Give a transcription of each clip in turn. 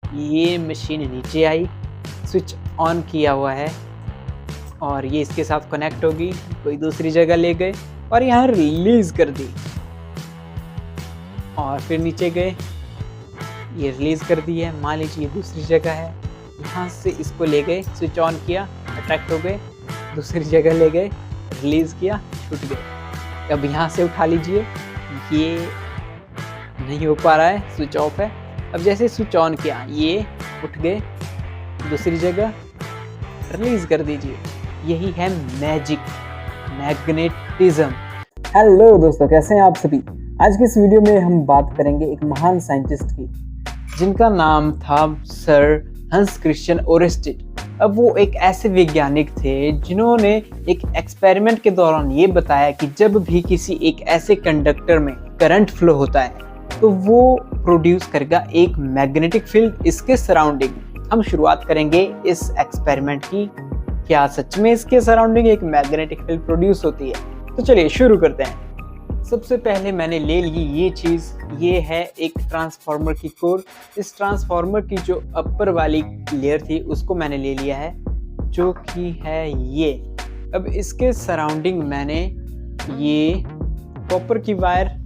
ये मशीन नीचे आई, switch on किया हुआ है और ये इसके साथ कनेक्ट होगी, कोई दूसरी जगह ले गए और यहाँ रिलीज़ कर दी और फिर नीचे गए, ये रिलीज़ कर दी है। मान लीजिए ये दूसरी जगह है, यहाँ से इसको ले गए, स्विच ऑन किया, अट्रैक्ट हो गए, दूसरी जगह ले गए, रिलीज़ किया, छूट गए। अब यहाँ से उठा लीजिए, ये नहीं हो पा रहा है, स्विच ऑफ है। अब जैसे स्विच ऑन किया, ये उठ गए, दूसरी जगह रिलीज़ कर दीजिए। यही है मैजिक, मैग्नेटिज्म। हेलो दोस्तों, कैसे हैं आप सभी। आज की इस वीडियो में हम बात करेंगे एक महान साइंटिस्ट की, जिनका नाम था सर हंस क्रिश्चियन ओरेस्टेड। अब वो एक ऐसे वैज्ञानिक थे जिन्होंने एक एक्सपेरिमेंट के दौरान ये बताया कि जब भी किसी एक ऐसे कंडक्टर में करंट फ्लो होता है तो वो प्रोड्यूस करेगा एक मैग्नेटिक फील्ड इसके सराउंडिंग। हम शुरुआत करेंगे इस एक्सपेरिमेंट की, क्या सच में इसके सराउंडिंग एक मैग्नेटिक फील्ड प्रोड्यूस होती है। तो चलिए शुरू करते हैं। सबसे पहले मैंने ले ली ये चीज़, ये है एक ट्रांसफार्मर की कोर। इस ट्रांसफार्मर की जो अपर वाली लेयर थी उसको मैंने ले लिया है, जो कि है ये। अब इसके सराउंडिंग मैंने ये कॉपर की वायर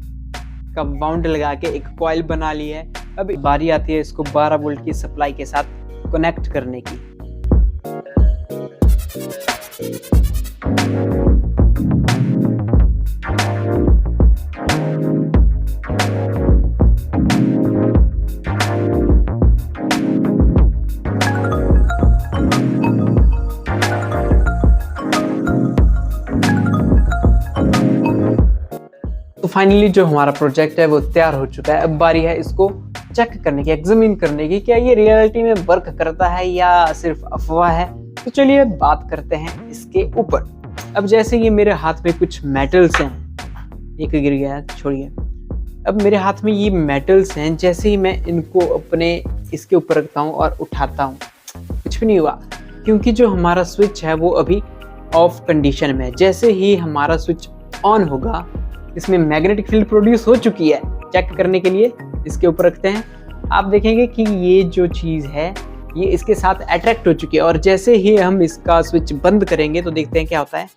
का बाउंड लगा के एक कॉइल बना ली है। अब बारी आती है इसको 12 वोल्ट की सप्लाई के साथ कनेक्ट करने की। तो फाइनली जो हमारा प्रोजेक्ट है वो तैयार हो चुका है। अब बारी है इसको चेक करने की, एग्जामिन करने की, क्या ये रियलिटी में वर्क करता है या सिर्फ अफवाह है। तो चलिए बात करते हैं इसके ऊपर। अब जैसे ये मेरे हाथ में कुछ मेटल्स हैं, एक गिर गया, छोड़िए। अब मेरे हाथ में ये मेटल्स हैं, जैसे ही मैं इनको अपने इसके ऊपर रखता हूँ और उठाता हूँ, कुछ भी नहीं हुआ, क्योंकि जो हमारा स्विच है वो अभी ऑफ कंडीशन में है। जैसे ही हमारा स्विच ऑन होगा, इसमें मैग्नेटिक फील्ड प्रोड्यूस हो चुकी है। चेक करने के लिए इसके ऊपर रखते हैं, आप देखेंगे कि ये जो चीज़ है ये इसके साथ अट्रैक्ट हो चुकी है। और जैसे ही हम इसका स्विच बंद करेंगे तो देखते हैं क्या होता है।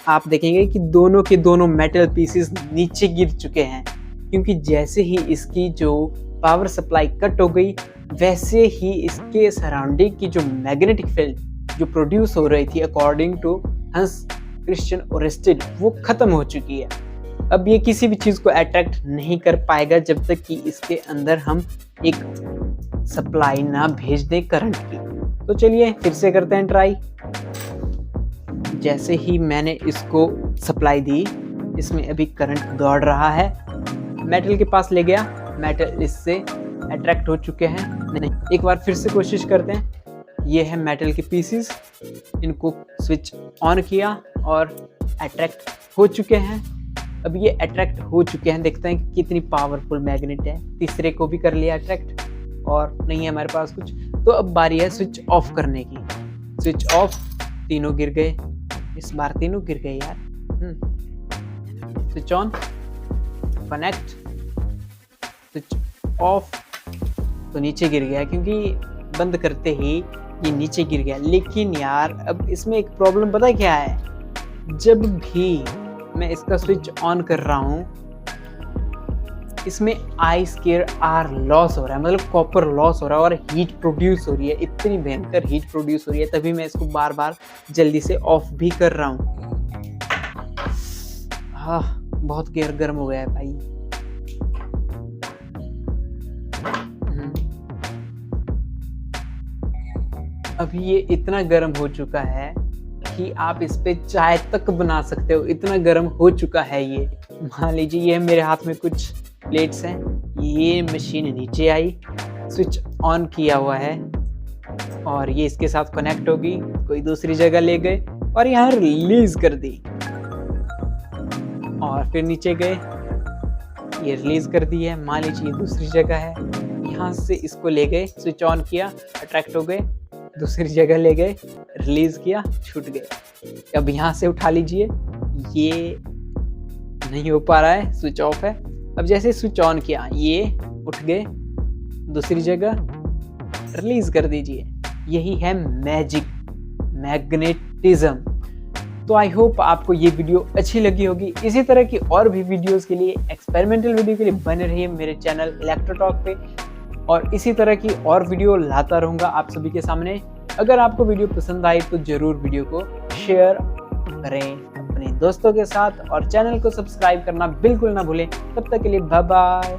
आप देखेंगे कि दोनों के दोनों मेटल पीसेस नीचे गिर चुके हैं, क्योंकि जैसे ही इसकी जो पावर सप्लाई कट हो गई, वैसे ही इसके सराउंडिंग की जो मैग्नेटिक फील्ड जो प्रोड्यूस हो रही थी अकॉर्डिंग टू हंस क्रिश्चियन ओरेस्टेड, वो खत्म हो चुकी है। अब ये किसी भी चीज़ को अट्रैक्ट नहीं कर पाएगा जब तक कि इसके अंदर हम एक सप्लाई ना भेज दें करंट की। तो चलिए फिर से करते हैं ट्राई। जैसे ही मैंने इसको सप्लाई दी, इसमें अभी करंट दौड़ रहा है, मेटल के पास ले गया, मेटल इससे अट्रैक्ट हो चुके हैं। नहीं, एक बार फिर से कोशिश करते हैं। ये है मेटल के पीसेस, इनको स्विच ऑन किया और अट्रैक्ट हो चुके हैं। अब ये अट्रैक्ट हो चुके हैं, देखते हैं कि कितनी पावरफुल मैग्नेट है। तीसरे को भी कर लिया अट्रैक्ट और नहीं है हमारे पास कुछ। तो अब बारी है स्विच ऑफ करने की। स्विच ऑफ, तीनों गिर गए, इस बार तीनों गिर गए यार। Switch on, connect, switch off, तो नीचे गिर गया, क्योंकि बंद करते ही ये नीचे गिर गया। लेकिन यार अब इसमें एक प्रॉब्लम पता है क्या है, जब भी मैं इसका स्विच ऑन कर रहा हूँ, इसमें I²R लॉस हो रहा है, मतलब कॉपर लॉस हो रहा है और हीट प्रोड्यूस हो रही है, इतनी भयंकर हीट प्रोड्यूस हो रही है। तभी मैं इसको बार बार जल्दी से ऑफ भी कर रहा हूँ। हाँ, बहुत गर्म हो गया है भाई। अभी ये इतना गर्म हो चुका है कि आप इस पे चाय तक बना सकते हो, इतना गर्म हो चुका है ये। मान लीजिए ये मेरे हाथ में कुछ प्लेट्स हैं, ये मशीन नीचे आई, स्विच ऑन किया हुआ है और ये इसके साथ कनेक्ट होगी, कोई दूसरी जगह ले गए और यहाँ रिलीज कर दी और फिर नीचे गए, ये रिलीज कर दी है। मान लीजिए ये दूसरी जगह है, यहाँ से इसको ले गए, स्विच ऑन किया, अट्रैक्ट हो गए, दूसरी जगह ले गए, रिलीज किया, छूट गए। अब यहाँ से उठा लीजिए, ये नहीं हो पा रहा है, स्विच ऑफ है। अब जैसे स्विच ऑन किया, ये उठ गए, दूसरी जगह रिलीज कर दीजिए। यही है मैजिक, मैग्नेटिज्म। तो आई होप आपको ये वीडियो अच्छी लगी होगी। इसी तरह की और भी वीडियोस के लिए, एक्सपेरिमेंटल वीडियो के लिए बने रहिए मेरे चैनल इलेक्ट्रोटॉक पे, और इसी तरह की और वीडियो लाता रहूँगा आप सभी के सामने। अगर आपको वीडियो पसंद आई तो ज़रूर वीडियो को शेयर करें अपने दोस्तों के साथ, और चैनल को सब्सक्राइब करना बिल्कुल ना भूलें। तब तक के लिए बाय बाय।